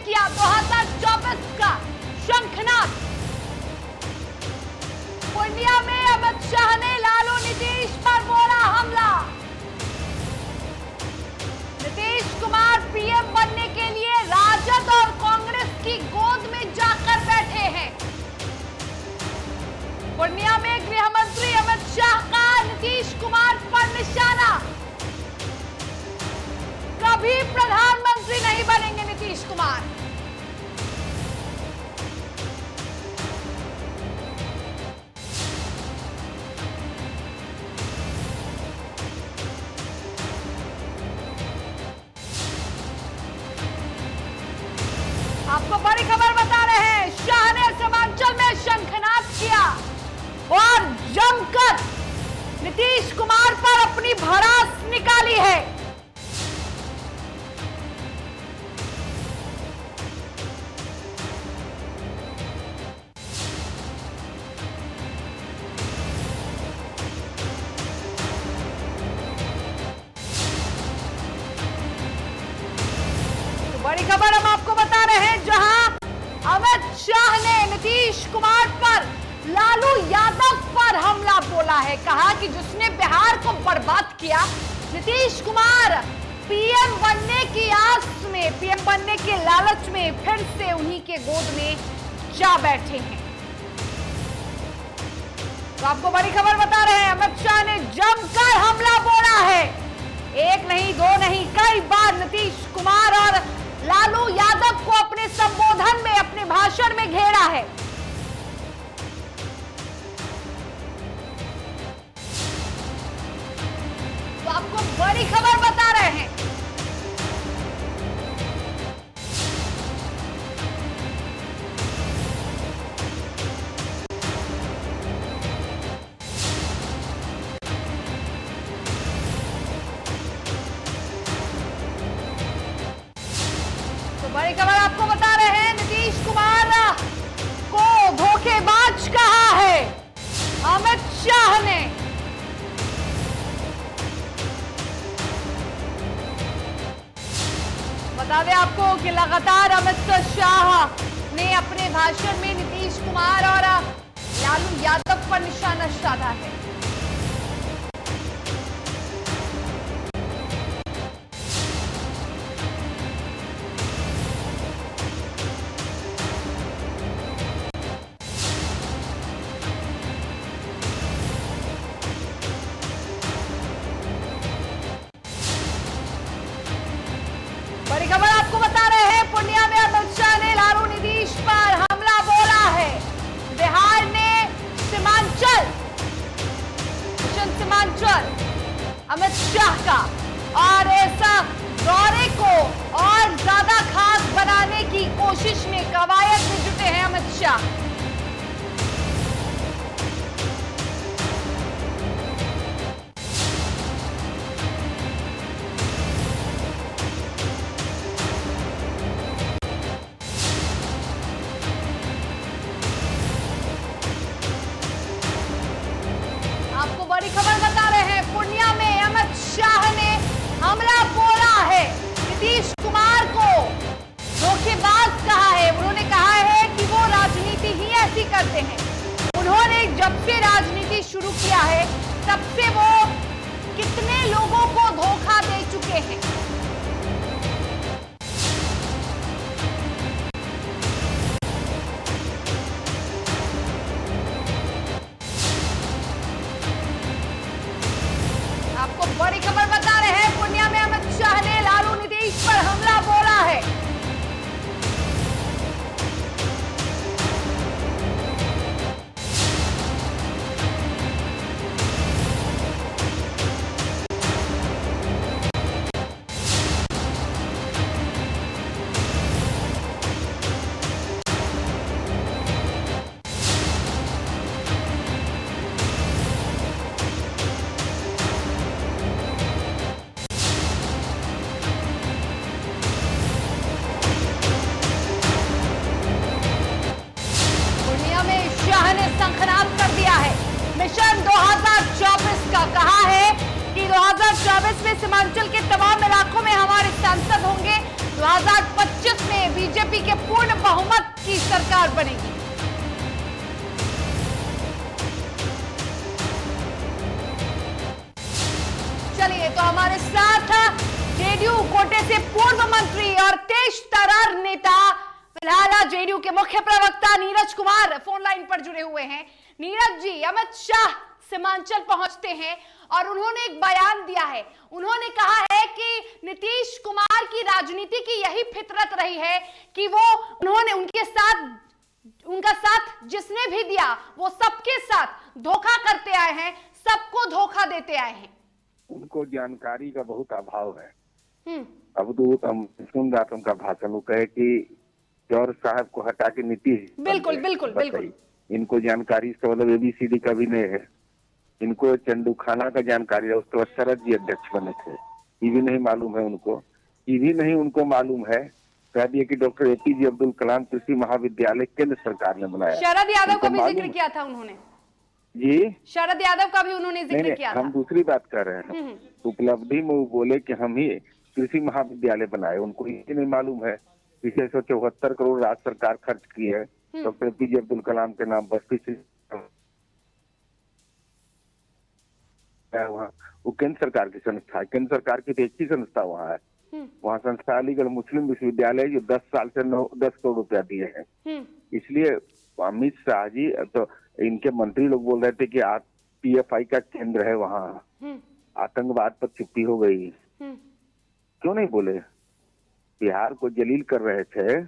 किया 2024 का शंखनाद। पूर्णिया में अमित शाह ने लालू नीतीश पर बोला हमला। नीतीश कुमार पीएम बनने के लिए राजद और कांग्रेस की गोद में जाकर बैठे हैं। पूर्णिया में गृह मंत्री अमित शाह का नीतीश कुमार पर निशाना। कभी प्रधानमंत्री नहीं बनेंगे नीतीश कुमार। आपको बड़ी खबर बता रहे हैं, शाह ने सीमांचल में शंखनाद किया और जमकर नीतीश कुमार पर अपनी भड़ास निकाली है। तो बड़ी खबर हम आपको बता रहे हैं, जहां अमित शाह ने नीतीश कुमार पर लालू यादव पर हमला बोला है। कहा कि जिसने बिहार को बर्बाद किया, नीतीश कुमार पीएम बनने की आस में, पीएम बनने के लालच में फिर से उन्हीं के गोद में जा बैठे हैं। तो आपको बड़ी खबर बता रहे हैं, अमित शाह ने जमकर हमला बोला है। एक नहीं, दो नहीं, कई बार नीतीश कुमार और लालू यादव को अपने संबोधन में, अपने भाषण में घेरा है। तो आपको बड़ी खबर बता रहे हैं, बड़ी खबर आपको बता रहे हैं, नीतीश कुमार को धोखेबाज कहा है अमित शाह ने। बता दें आपको कि लगातार अमित शाह ने अपने भाषण में नीतीश कुमार और लालू यादव पर निशाना साधा है। बड़ी खबर आपको बता रहे हैं, पूर्णिया में अमित शाह ने लालू नीतीश पर हमला बोला है। बिहार ने सीमांचल, मिशन सीमांचल अमित शाह का, और ऐसा दौरे को और ज्यादा खास बनाने की कोशिश में, कवायद में जुटे हैं अमित शाह। आपको बड़ी खबर बता रहे हैं, पूर्णिया में अमित शाह ने हमला बोला है। नीतीश कुमार को धोखेबाज कहा है। उन्होंने कहा है कि वो राजनीति ही ऐसी करते हैं। उन्होंने जब से राजनीति शुरू किया है, तब से वो कितने लोगों को धोखा दे चुके हैं। आपको बड़ी खबर बता रहे हैं, पूर्णिया में अमित शाह ने लालू नीतीश पर हमला बोला है। शंखनाद कर दिया है। मिशन 2024 का कहा है कि 2024 में सीमांचल के तमाम इलाकों में हमारे सांसद होंगे, 2025 में बीजेपी के पूर्ण बहुमत की सरकार बनेगी। चलिए, तो हमारे साथ जेडीयू कोटे से पूर्व मंत्री और तेज तर्रार नेता, फिलहाल जेडीयू के मुख्य प्रवक्ता नीरज कुमार फोन लाइन पर जुड़े हुए हैं। नीरज जी, अमित शाह सीमांचल पहुंचते हैं और उन्होंने एक बयान दिया है। उन्होंने कहा है कि नीतीश कुमार की राजनीति की यही फितरत रही है कि उन्होंने उनका साथ जिसने भी दिया वो सबके साथ धोखा करते आए हैं, सबको धोखा देते आए हैं। उनको जानकारी का बहुत अभाव है। अब तो हम सुन रहा था उनका भाषण, वो कहे कि जौहर साहब को हटा के नीतीश। बिल्कुल बिल्कुल बिल्कुल। इनको जानकारी इसका मतलब ABCD का भी नहीं है। इनको चंदू खाना का जानकारी है, उसके बाद शरद जी अध्यक्ष बने थे, ये भी नहीं मालूम है उनको। ये भी नहीं उनको मालूम है कह दिया कि डॉक्टर APJ अब्दुल कलाम कृषि महाविद्यालय केंद्र सरकार ने बनाया। शरद यादव का भी जिक्र किया था उन्होंने जी, शरद यादव का भी उन्होंने जिक्र किया था। हम दूसरी बात कर रहे हैं। उपलब्धि में वो बोले कि हम ही कृषि महाविद्यालय बनाए, उनको ये नहीं मालूम है कि 674 करोड़ राज्य सरकार खर्च की है डॉक्टर APJ अब्दुल कलाम के नाम पर। वहाँ वो केंद्र सरकार की संस्था है, केंद्र सरकार की तो एक ही संस्था वहाँ है। वहाँ संस्था अलीगढ़ मुस्लिम विश्वविद्यालय जो 10 साल से 10 करोड़ रुपया दिए हैं। इसलिए अमित शाह जी, तो इनके मंत्री लोग बोल रहे थे कि PFI का केंद्र है वहाँ, आतंकवाद पर चुप्पी हो गई। क्यों नहीं बोले? बिहार को जलील कर रहे थे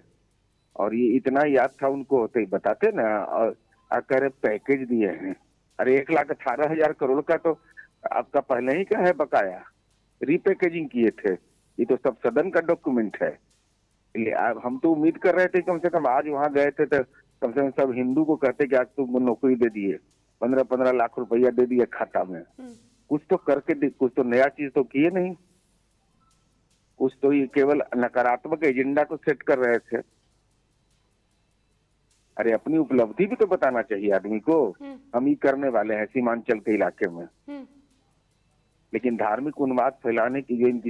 और ये इतना याद था उनको होते ही बताते ना। और कह रहे पैकेज दिए हैं, अरे 1,18,000 करोड़ का तो आपका पहले ही का है बकाया, रीपैकेजिंग किए थे। ये तो सब सदन का डॉक्यूमेंट है। हम तो उम्मीद कर रहे थे कम से कम आज वहां गए थे तो कम से कम सब हिंदू को कहते कि आज तुम नौकरी दे दिए, 15-15 लाख रुपया दे दिए खाता में। कुछ तो करके, कुछ तो नया चीज तो किए नहीं। कुछ तो ये केवल नकारात्मक एजेंडा को सेट कर रहे थे। अरे अपनी उपलब्धि भी तो बताना चाहिए आदमी को। हम ही करने वाले हैं सीमांचल के इलाके में। लेकिन धार्मिक उन्माद फैलाने की जो इनकी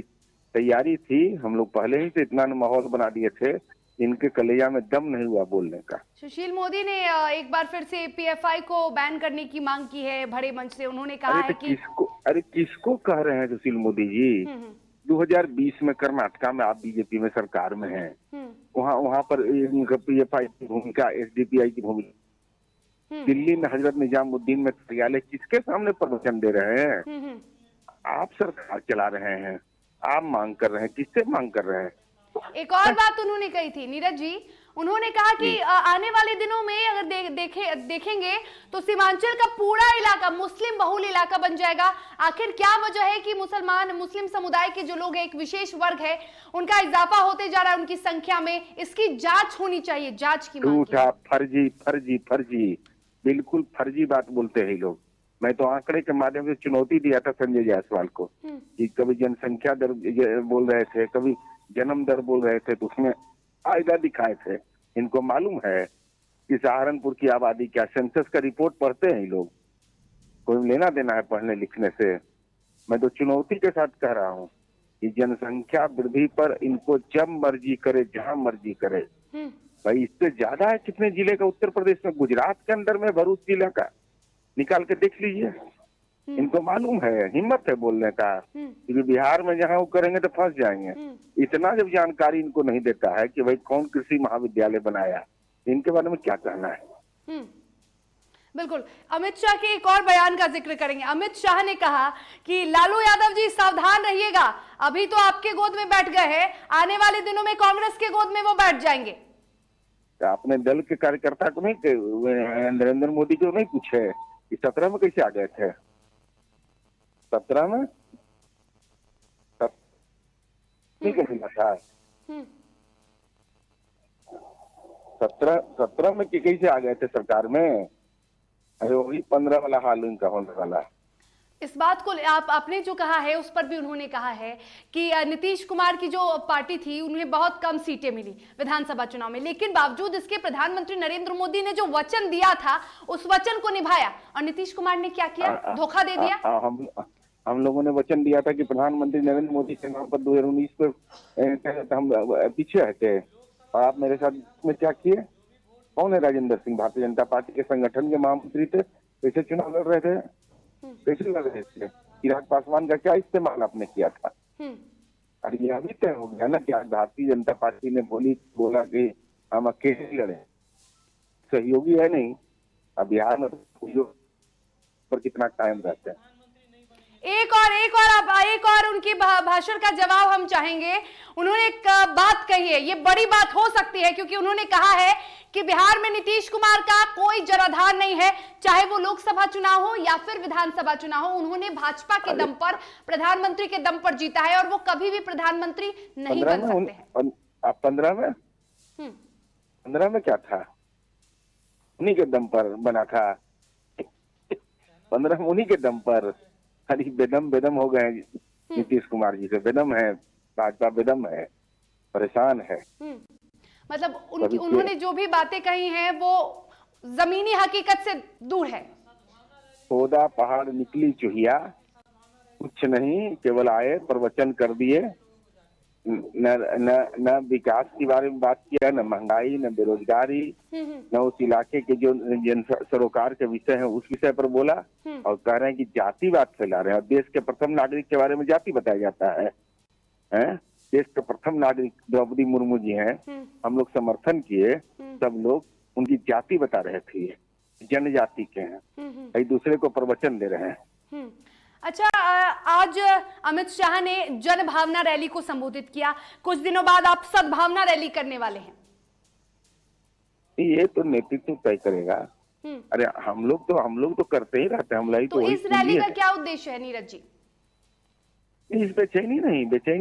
तैयारी थी, हम लोग पहले ही से इतना माहौल बना दिए थे, इनके कलेजा में दम नहीं हुआ बोलने का। सुशील मोदी ने एक बार फिर से PFI को बैन करने की मांग की है बड़े मंच से। उन्होंने कहा है कि किसको कह रहे हैं सुशील मोदी जी? 2020 में कर्नाटका में आप बीजेपी में सरकार में हैं, वहाँ पर PFI की भूमिका, SDPI की भूमिका। दिल्ली में हजरत निजामुद्दीन में कार्यालय किसके सामने प्रवचन दे रहे हैं? आप सरकार चला रहे हैं, आप मांग कर रहे हैं, किससे मांग कर रहे हैं? एक और बात उन्होंने कही थी नीरज जी, उन्होंने कहा कि आने वाले दिनों में अगर देखेंगे तो सीमांचल का पूरा इलाका मुस्लिम बहुल इलाका बन जाएगा। आखिर क्या वजह है कि मुस्लिम समुदाय के जो लोग हैं, एक विशेष वर्ग है, उनका इजाफा होते जा रहा है उनकी संख्या में? इसकी जांच होनी चाहिए, जांच की मांग की। फर्जी फर्जी फर्जी, बिल्कुल फर्जी बात बोलते हैं लोग। मैं तो आंकड़े के माध्यम से चुनौती दिया था संजय जायसवाल को कि कभी जनसंख्या दर बोल रहे थे, कभी जन्म दर बोल रहे थे, तो उसमें फायदा दिखाए थे। इनको मालूम है कि सहारनपुर की आबादी क्या, सेंसस का रिपोर्ट पढ़ते हैं लोग, कोई लेना देना है पढ़ने लिखने से। मैं तो चुनौती के साथ कह रहा हूँ कि जनसंख्या वृद्धि पर इनको जब मर्जी करे, जहां मर्जी करे। भाई इससे ज्यादा है कितने जिले का उत्तर प्रदेश में? गुजरात के अंदर में भरूच जिला का निकाल के देख लीजिए। इनको मालूम है, हिम्मत है बोलने का, क्योंकि बिहार में जहाँ वो करेंगे तो फंस जाएंगे। इतना जब जानकारी इनको नहीं देता है कि भाई कौन कृषि महाविद्यालय बनाया, इनके बारे में क्या कहना है? बिल्कुल। अमित शाह के एक और बयान का जिक्र करेंगे। अमित शाह ने कहा कि लालू यादव जी सावधान रहिएगा, अभी तो आपके गोद में बैठ गए हैं, आने वाले दिनों में कांग्रेस के गोद में वो बैठ जाएंगे। अपने दल के कार्यकर्ता को नहीं, नरेंद्र मोदी को नहीं पूछे कि 17 में कैसे आ गए थे? 17 में मिला था, 17 में कैसे आ गए थे सरकार में? अरे वही 15 वाला हाल इनका होने वाला है। इस बात को आपने जो कहा है उस पर भी उन्होंने कहा है कि नीतीश कुमार की जो पार्टी थी उन्हें बहुत कम सीटें मिली विधानसभा चुनाव में, लेकिन बावजूद इसके प्रधानमंत्री नरेंद्र मोदी ने जो वचन दिया था उस वचन को निभाया। और नीतीश कुमार ने क्या किया? धोखा दे दिया। हम लोगों ने वचन दिया था कि प्रधानमंत्री नरेंद्र मोदी के नाम पर 2019 पर हम पीछे हटे, और आप मेरे साथ में क्या किए? कौन है राजेंद्र सिंह? भारतीय जनता पार्टी के संगठन के महामंत्री थे, कैसे चुनाव लड़ रहे थे? कैसे लड़ रहे थे? चिराग पासवान का क्या इस्तेमाल आपने किया था? अरे ये अभी तय हो गया ना कि आज भारतीय जनता पार्टी ने बोला कि हम अकेले लड़े, सहयोगी है नहीं। अब बिहार में पर कितना कायम रहते हैं। एक और उनकी भाषण का जवाब हम चाहेंगे। उन्होंने एक बात कही है, ये बड़ी बात हो सकती है, क्योंकि उन्होंने कहा है कि बिहार में नीतीश कुमार का कोई जनाधार नहीं है, चाहे वो लोकसभा चुनाव हो या फिर विधानसभा चुनाव हो। उन्होंने भाजपा के दम पर, प्रधानमंत्री के दम पर जीता है और वो कभी भी प्रधानमंत्री नहीं बन सकते हैं। आप 15 में क्या था? उन्हीं के दम पर बना था। 15 में उन्हीं के दम पर। अरे बेदम हो गए नीतीश कुमार जी से। बेदम है, भाजपा बेदम है, परेशान है। मतलब उन्होंने जो भी बातें कही हैं वो जमीनी हकीकत से दूर है। खोदा पहाड़ निकली चुहिया, कुछ नहीं, केवल आए प्रवचन कर दिए। न विकास के बारे में बात किया, न महंगाई, न बेरोजगारी, न उस इलाके के जो जन सरोकार के विषय है उस विषय पर बोला। और कह रहे हैं कि जातिवाद फैला रहे हैं। और देश के प्रथम नागरिक के बारे में जाति बताया जाता है, हैं? देश के प्रथम नागरिक द्रौपदी मुर्मू जी हैं, हम लोग समर्थन किए, सब लोग उनकी जाति बता रहे थे, जनजाति के हैं, एक दूसरे को प्रवचन दे रहे हैं। अच्छा, आज अमित शाह ने जन भावना रैली को संबोधित किया। कुछ दिनों बाद आप सद्भावना रैली करने वाले हैं। ये तो नेतृत्व तय करेगा। अरे हम लोग तो करते ही रहते हैं। हम तो इस रैली का क्या उद्देश्य है नीरज जी? इस बेचैनी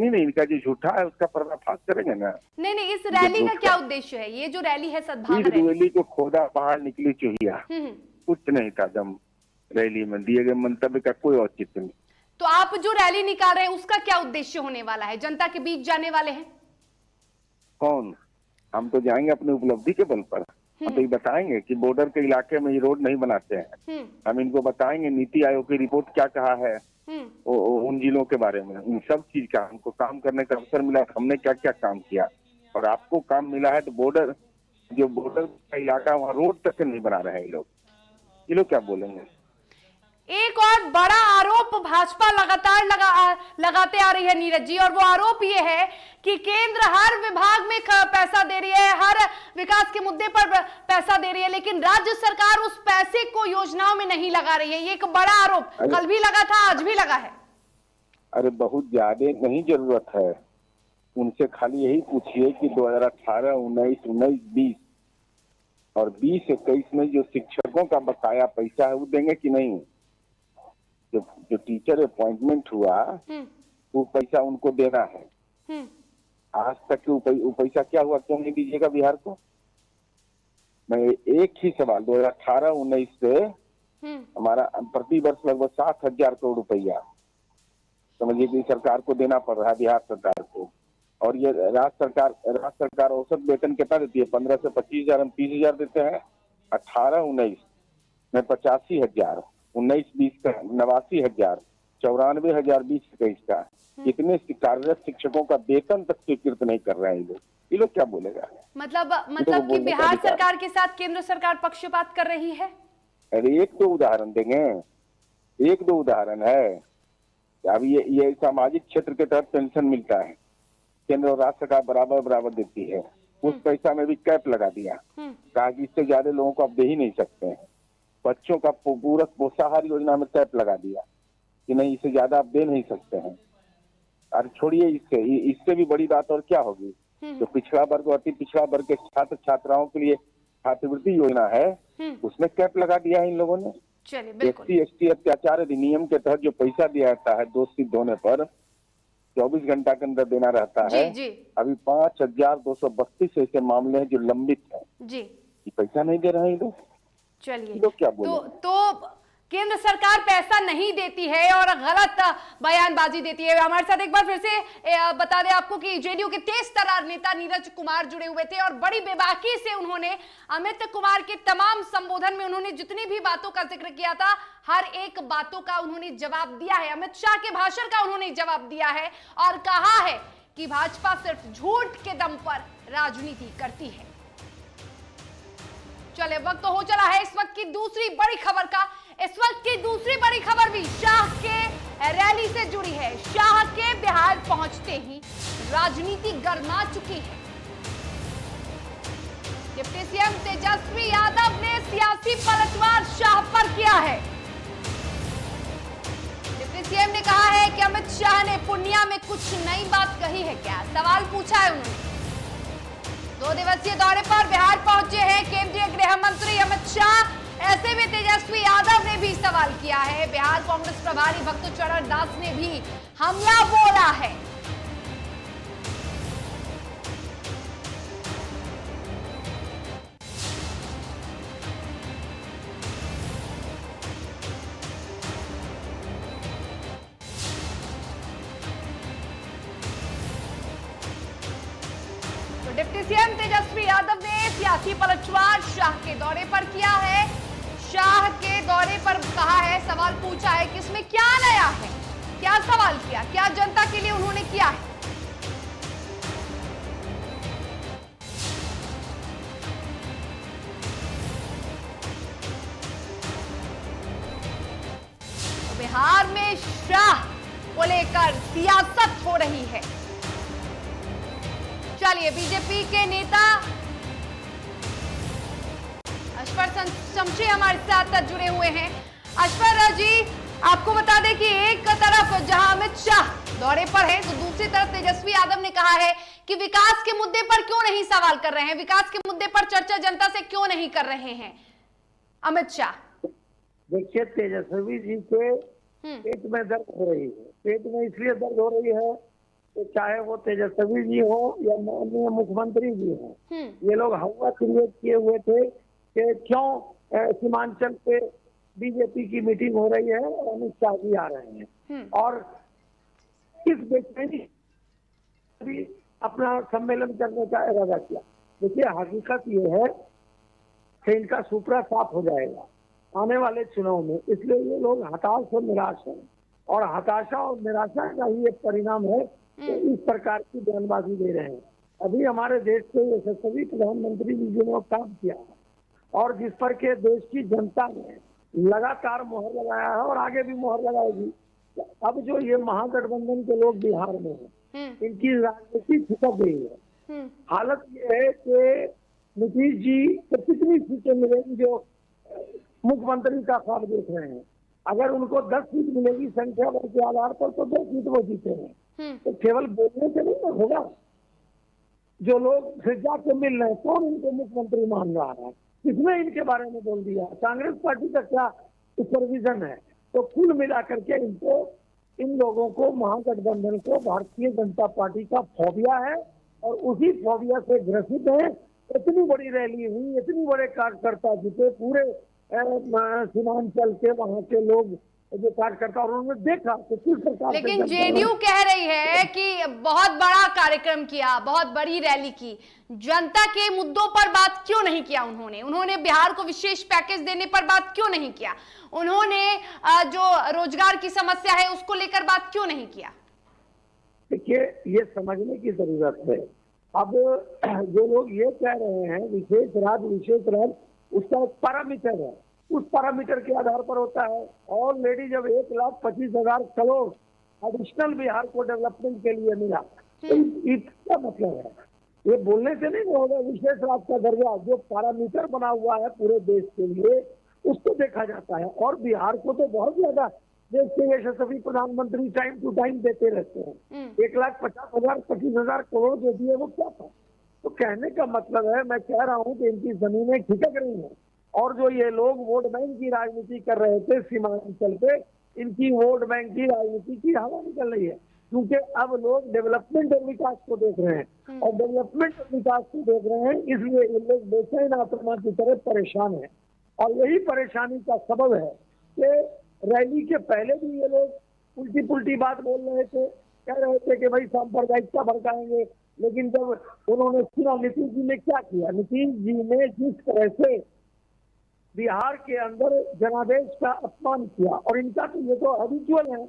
नहीं, इनका जो झूठा है उसका पर्दाफाश करेंगे ना। नहीं, इस रैली का क्या उद्देश्य है? ये जो रैली है सद्भावना रैली को खोदा पहाड़ निकली चुहिया, कुछ नहीं था। दम रैली में दिए गए मंतव्य का कोई औचित्य नहीं। तो आप जो रैली निकाल रहे हैं उसका क्या उद्देश्य होने वाला है? जनता के बीच जाने वाले हैं? कौन? हम तो जाएंगे अपनी उपलब्धि के बल पर। हम तो ये बताएंगे कि बॉर्डर के इलाके में ये रोड नहीं बनाते हैं। हम इनको बताएंगे नीति आयोग की रिपोर्ट क्या कहा है उन जिलों के बारे में, उन सब चीज का हमको काम करने का अवसर मिला। हमने क्या क्या काम किया और आपको काम मिला है। तो बॉर्डर का इलाका, वहाँ रोड तक नहीं बना रहे हैं ये लोग क्या बोलेंगे? एक और बड़ा आरोप भाजपा लगातार लगाते आ रही है नीरज जी, और वो आरोप ये है कि केंद्र हर विभाग में पैसा दे रही है, हर विकास के मुद्दे पर पैसा दे रही है, लेकिन राज्य सरकार उस पैसे को योजनाओं में नहीं लगा रही है। ये एक बड़ा आरोप कल भी लगा था, आज भी लगा है। अरे बहुत ज्यादा नहीं जरूरत है। उनसे खाली यही पूछिए कि 2018, 19, 20 और 20-21 में जो शिक्षकों का बकाया पैसा है वो देंगे कि नहीं? जो टीचर अपॉइंटमेंट हुआ वो पैसा उनको देना है। आज तक वो पैसा क्या हुआ? क्यों नहीं दीजिएगा बिहार को? मैं एक ही सवाल, 2018-19 से हमारा प्रति वर्ष लगभग 7,000 करोड़ रुपया समझिए कि सरकार को देना पड़ रहा है, बिहार सरकार को। और ये राज्य सरकार औसत वेतन कितना देती है? 15 से 25,000, हम 30,000 देते हैं। 18-19 में 85,000, 19-20 का 89,000, 94,000 20-21 का। इतने कार्यरत शिक्षकों का वेतन तक स्वीकृत नहीं कर रहे हैं ये लोग क्या बोलेगा? मतलब कि बिहार सरकार के साथ केंद्र सरकार पक्षपात कर रही है। अरे एक दो उदाहरण देंगे, एक दो उदाहरण है। अब ये सामाजिक क्षेत्र के तहत पेंशन मिलता है, केंद्र और राज्य सरकार बराबर देती है। उस पैसा में भी कैप लगा दिया, कहा कि इससे ज्यादा लोगों को आप दे ही नहीं सकते हैं। बच्चों का पूरक पोषाहार योजना में कैप लगा दिया कि नहीं, इससे ज्यादा आप दे नहीं सकते हैं। और छोड़िए, इससे भी बड़ी बात और क्या होगी? जो पिछड़ा वर्ग और अति पिछड़ा वर्ग के छात्र छात्राओं के लिए छात्रवृत्ति योजना है उसमें कैप लगा दिया है इन लोगों ने। SC/ST अत्याचार अधिनियम के तहत जो पैसा दिया जाता है दोष सिद्ध होने पर 24 घंटा के अंदर देना रहता है। अभी 5,232 ऐसे मामले हैं जो लंबित है जी, ये पैसा नहीं दे रहे हैं लोग। चलिए, लोग क्या बोले? तो केंद्र सरकार पैसा नहीं देती है और गलत बयानबाजी देती है। हमारे साथ एक बार फिर से बता दें आपको कि जेडीयू के तेज तर्रार नेता नीरज कुमार जुड़े हुए थे और बड़ी बेबाकी से उन्होंने अमित कुमार के तमाम संबोधन में उन्होंने जितनी भी बातों का जिक्र किया था हर एक बातों का उन्होंने जवाब दिया है। अमित शाह के भाषण का उन्होंने जवाब दिया है और कहा है कि भाजपा सिर्फ झूठ के दम पर राजनीति करती है। चले वक्त तो हो चला है इस वक्त की दूसरी बड़ी खबर का। इस वक्त की दूसरी बड़ी खबर भी शाह के रैली से जुड़ी है। शाह के बिहार पहुंचते ही राजनीति गर्मा चुकी है। डिप्टी सीएम तेजस्वी यादव ने सियासी पलटवार शाह पर किया है। डिप्टी सीएम ने कहा है कि अमित शाह ने पूर्णिया में कुछ नई बात कही है क्या, सवाल पूछा है उन्होंने। 2 दिवसीय दौरे पर बिहार पहुंचे हैं केंद्रीय गृह मंत्री अमित शाह। ऐसे में तेजस्वी यादव ने भी सवाल किया है। बिहार कांग्रेस प्रभारी भक्तचरण दास ने भी हमला बोला है। तो डिप्टी सीएम तेजस्वी यादव ने सियासी पलटवार शाह के दौरे पर किया है। शाह के दौरे पर कहा है, सवाल पूछा है कि इसमें क्या नया है, क्या सवाल किया, क्या जनता के लिए उन्होंने किया है। तो बिहार में शाह को लेकर सियासत हो रही है। चलिए, बीजेपी के नेता अशफर शमशी हमारे साथ जुड़े हुए हैं। अशफर जी, आपको बता दें कि एक तरफ जहां अमित शाह दौरे पर है, तो दूसरी तरफ तेजस्वी यादव ने कहा है कि विकास के मुद्दे पर क्यों नहीं सवाल कर रहे हैं, विकास के मुद्दे पर चर्चा जनता से क्यों नहीं कर रहे हैं अमित शाह। देखिए, तेजस्वी जी के पेट में दर्द हो रही है। पेट में इसलिए दर्द हो रही है तो चाहे वो तेजस्वी जी हो या माननीय मुख्यमंत्री जी हो, ये लोग हवा क्रिएट किए हुए थे कि क्यों सीमांचल पे बीजेपी की मीटिंग हो रही है और अमित शाह जी आ रहे हैं, और किस बेचैनी भी अपना सम्मेलन करने का इरादा किया। देखिए, हकीकत ये है कि इनका सुपड़ा साफ हो जाएगा आने वाले चुनाव में, इसलिए ये लोग हताश और निराश हैं, और हताशा और निराशा का ही एक परिणाम है तो इस प्रकार की बयानबाजी दे रहे हैं। अभी हमारे देश के यशस्वी प्रधानमंत्री जी ने काम किया और जिस पर के देश की जनता ने लगातार मोहर लगाया है और आगे भी मोहर लगाएगी। तो अब जो ये महागठबंधन के लोग बिहार में हैं, इनकी राजनीति छिपक गई है। हालत ये है कि नीतीश जी को कितनी सीटें मिलेंगी जो मुख्यमंत्री का ख्वाब देख रहे हैं। अगर उनको 10 सीट मिलेगी संख्या बल के आधार पर तो 2 सीट वो जीते हैं। तो केवल बोलने से नहीं ना होगा। जो लोग फिर जाके मिल रहे हैं, कौन इनको मुख्यमंत्री मान रहा है, किसने इनके बारे में बोल दिया, कांग्रेस पार्टी का क्या सुपरविजन है। तो कुल मिलाकर के इनको, इन लोगों को, महागठबंधन को भारतीय जनता पार्टी का फोबिया है और उसी फोबिया से ग्रसित है। इतनी बड़ी रैली हुई, इतनी बड़े कार्यकर्ता जीते, पूरे सीमांचल के वहां के लोग जो कार्यकर्ता, और उन्होंने देखा कि किस प्रकार। लेकिन जेडीयू कह रही है कि बहुत बड़ा कार्यक्रम किया, बहुत बड़ी रैली की, जनता के मुद्दों पर बात क्यों नहीं किया उन्होंने बिहार को विशेष पैकेज देने पर बात क्यों नहीं किया, उन्होंने जो रोजगार की समस्या है उसको लेकर बात क्यों नहीं किया। देखिए, ये समझने की जरूरत है। अब जो लोग ये कह रहे हैं विशेष राज्य, उसका एक पैरामीटर है, उस पैरामीटर के आधार पर होता है। ऑलरेडी जब 1,25,000 करोड़ एडिशनल बिहार को डेवलपमेंट के लिए मिला, तो इसका मतलब है, ये बोलने से नहीं होगा। विशेष राज्य का दर्जा जो पैरामीटर बना हुआ है पूरे देश के लिए, उसको देखा जाता है। और बिहार को तो बहुत ज्यादा देश के यशस्वी प्रधानमंत्री टाइम टू टाइम देते रहते हैं। 1,50,000 25,000 करोड़ जो दिए वो क्या था। तो कहने का मतलब है, मैं कह रहा हूँ कि इनकी जमीनें खिसक रही हैं, और जो ये लोग वोट बैंक की राजनीति कर रहे थे सीमांचल पे, इनकी वोट बैंक की राजनीति की हवा निकल रही है। क्योंकि अब लोग डेवलपमेंट और विकास को देख रहे हैं, और डेवलपमेंट और विकास को देख रहे हैं, इसलिए ये लोग बेचैन आत्मा की तरह परेशान है। और यही परेशानी का सबब है कि रैली के पहले भी ये लोग उल्टी पुल्टी बात बोल रहे थे, कह रहे थे कि भाई सांप्रदायिकता भड़काएंगे। लेकिन जब उन्होंने सुना नीतीश जी ने क्या किया, नीतीश जी ने जिस तरह से बिहार के अंदर जनादेश का अपमान किया, और इनका तो ये तो हैबिचुअल है।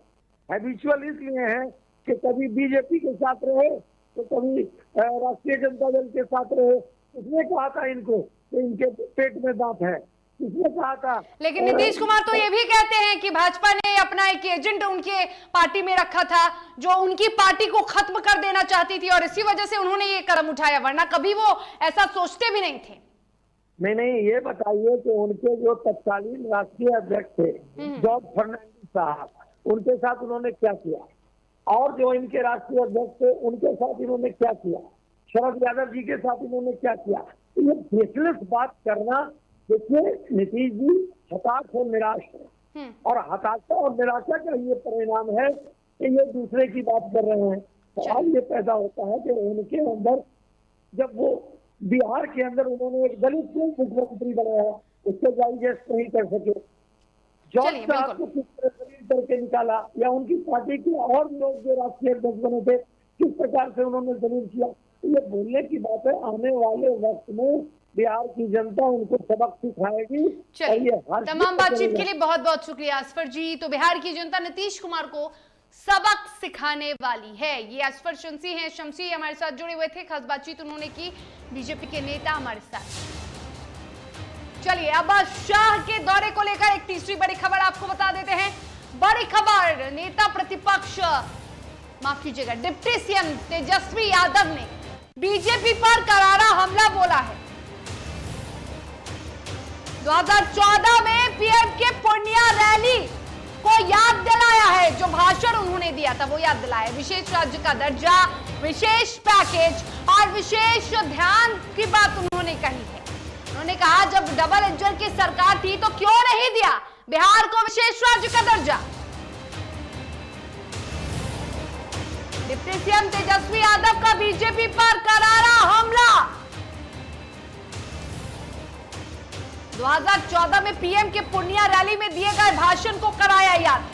हैबिचुअल इसलिए है कि कभी बीजेपी के साथ रहे, तो कभी राष्ट्रीय जनता दल के साथ रहे। उसने कहा था इनको कि इनके पेट में दांत है, इसने कहा था। लेकिन नीतीश कुमार तो ये भी कहते हैं कि भाजपा ने अपना एक एजेंट उनके पार्टी में रखा था जो उनकी पार्टी को खत्म कर देना चाहती थी और इसी वजह से उन्होंने ये कदम उठाया, वरना कभी वो ऐसा सोचते भी नहीं थे। नहीं, ये बताइए कि उनके जो तत्कालीन राष्ट्रीय अध्यक्ष थे जॉर्ज फर्नांडिस साहब, उनके साथ उन्होंने क्या किया, और जो इनके राष्ट्रीय अध्यक्ष थे उनके साथ इन्होंने क्या किया, शरद यादव जी के साथ इन्होंने क्या किया। तो ये फेसलेस बात करना, देखिए नीतीश जी हताश और निराश है, और हताशा और निराशा का ये परिणाम है कि ये दूसरे की बात कर रहे हैं। सवाल ये पैदा होता है कि उनके अंदर, जब वो बिहार के अंदर उन्होंने एक दलित को मुख्यमंत्री बनाया, उससे डाइजेस्ट नहीं कर सके, जॉर्ज साहब को किस तरह दलील करके निकाला, या उनकी पार्टी के और लोग जो राष्ट्रीय अध्यक्ष बने थे किस प्रकार से उन्होंने दलील किया। तो ये बोलने की बात है, आने वाले वक्त में बिहार की जनता उनको सबक सिखाएगी। चलिए, तमाम बातचीत के लिए बहुत बहुत शुक्रिया असफर जी। तो बिहार की जनता नीतीश कुमार को सबक सिखाने वाली है। ये असफर शमसी हमारे साथ जुड़े हुए थे, खास बातचीत उन्होंने की बीजेपी के नेता हमारे साथ। चलिए, अब शाह के दौरे को लेकर एक तीसरी बड़ी खबर आपको बता देते हैं। बड़ी खबर, नेता प्रतिपक्ष, माफ कीजिएगा, डिप्टी सीएम तेजस्वी यादव ने बीजेपी पर करारा हमला बोला है। 2014 में पीएम के पूर्णिया रैली को याद दिलाया है, जो भाषण उन्होंने दिया था वो याद दिलाया। विशेष राज्य का दर्जा, विशेष पैकेज और विशेष ध्यान की बात उन्होंने कही है। उन्होंने कहा जब डबल इंजन की सरकार थी तो क्यों नहीं दिया बिहार को विशेष राज्य का दर्जा। डिप्टी सीएम तेजस्वी यादव का बीजेपी पर करारा हमला। 2014 में पीएम के पूर्णिया रैली में दिए गए भाषण को कराया याद।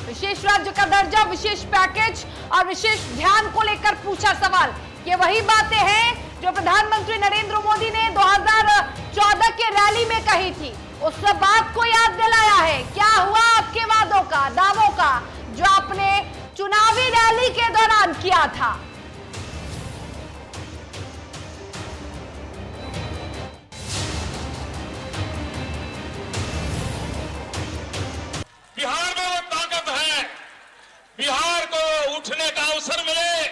विशेष राज्य का दर्जा, विशेष पैकेज और विशेष ध्यान को लेकर पूछा सवाल। ये वही बातें हैं जो प्रधानमंत्री नरेंद्र मोदी ने 2014 के रैली में कही थी। उस बात को याद दिलाया है। क्या हुआ आपके वादों का, दावों का, जो आपने चुनावी रैली के दौरान किया था। बिहार में वो ताकत है, बिहार को उठने का अवसर मिले,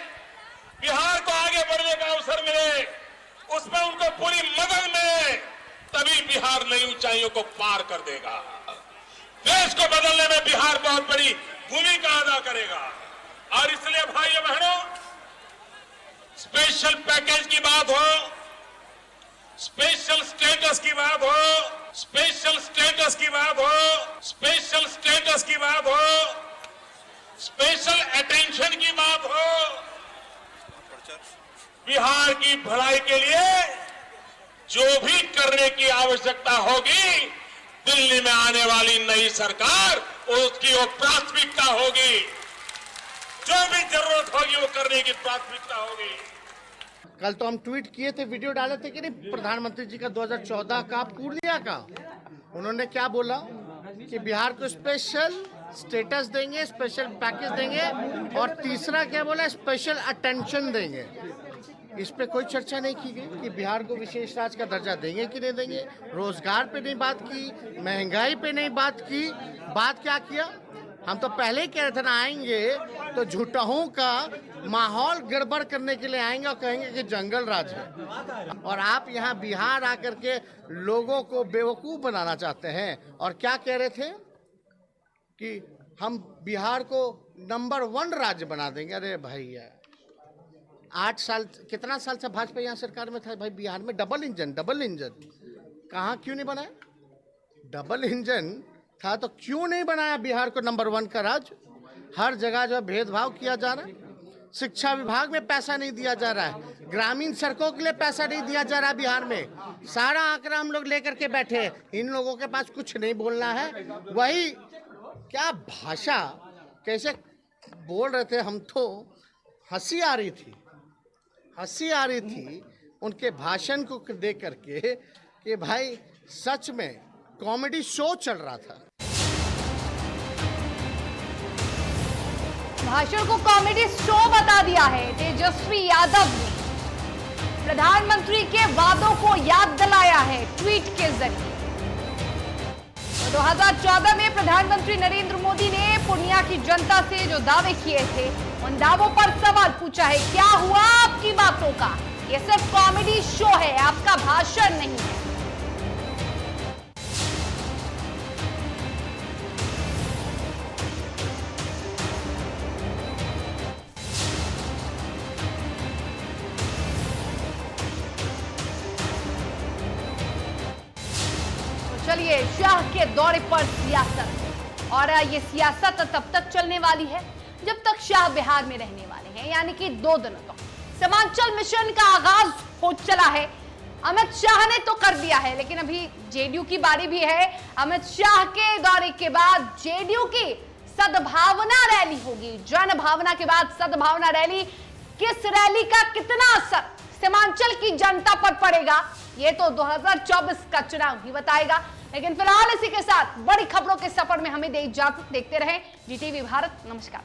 बिहार को आगे बढ़ने का अवसर मिले, उसमें उनको पूरी मदद मिले, तभी बिहार नई ऊंचाइयों को पार कर देगा। देश को बदलने में बिहार बहुत बड़ी भूमिका अदा करेगा। और इसलिए भाइयों बहनों, स्पेशल पैकेज की बात हो, स्पेशल स्टेटस की बात हो, स्पेशल स्टेटस की बात हो, स्पेशल स्टेटस की बात हो, स्पेशल अटेंशन की बात हो, बिहार की भलाई के लिए जो भी करने की आवश्यकता होगी, दिल्ली में आने वाली नई सरकार उसकी वो प्राथमिकता होगी। जो भी जरूरत होगी वो करने की प्राथमिकता होगी। कल तो हम ट्वीट किए थे, वीडियो डाले थे कि नहीं, प्रधानमंत्री जी का 2014 का, पूर्णिया का। उन्होंने क्या बोला कि बिहार को स्पेशल स्टेटस देंगे, स्पेशल पैकेज देंगे, और तीसरा क्या बोला, स्पेशल अटेंशन देंगे। इस पे कोई चर्चा नहीं की गई कि बिहार को विशेष राज्य का दर्जा देंगे कि नहीं देंगे। रोजगार पे नहीं बात की, महंगाई पे नहीं बात की। बात क्या किया, हम तो पहले ही कह रहे थे ना, आएंगे तो झूठों का माहौल गड़बड़ करने के लिए आएंगे और कहेंगे कि जंगल राज है। और आप यहाँ बिहार आकर के लोगों को बेवकूफ़ बनाना चाहते हैं। और क्या कह रहे थे कि हम बिहार को नंबर 1 राज्य बना देंगे। अरे भैया, 8 साल, कितना साल से भाजपा यहाँ सरकार में था भाई। बिहार में डबल इंजन कहाँ, क्यों नहीं बनाया? डबल इंजन था तो क्यों नहीं बनाया बिहार को नंबर 1 का राज्य? हर जगह जो भेदभाव किया जा रहा है। शिक्षा विभाग में पैसा नहीं दिया जा रहा है, ग्रामीण सड़कों के लिए पैसा नहीं दिया जा रहा है बिहार में। सारा आंकड़ा हम लोग लेकर के बैठे हैं, इन लोगों के पास कुछ नहीं बोलना है। वही क्या भाषा कैसे बोल रहे थे, हम तो हंसी आ रही थी उनके भाषण को देख करके कि भाई सच में कॉमेडी शो चल रहा था। भाषण को कॉमेडी शो बता दिया है तेजस्वी यादव ने। प्रधानमंत्री के वादों को याद दिलाया है ट्वीट के जरिए। 2014 में प्रधानमंत्री नरेंद्र मोदी ने पूर्णिया की जनता से जो दावे किए थे उन दावों पर सवाल पूछा है, क्या हुआ आपकी बातों का? ये सिर्फ कॉमेडी शो है, आपका भाषण नहीं है। चलिए, शाह के दौरे पर सियासत, और ये सियासत तब तक चलने वाली है जब तक शाह बिहार में रहने वाले हैं, यानी कि 2 दिनों तक। सीमांचल मिशन का आगाज हो चला है। अमित शाह ने तो कर दिया है, लेकिन अभी जेडीयू की बारी भी है। अमित शाह के दौरे के बाद जेडीयू की सद्भावना रैली होगी। जन भावना के बाद सद्भावना रैली। किस रैली का कितना असर सीमांचल की जनता पर पड़ेगा, ये तो 2024 का चुनाव ही बताएगा। लेकिन फिलहाल इसी के साथ बड़ी खबरों के सफर में हमें दे इजाजत। देखते रहें जीटीवी भारत। नमस्कार।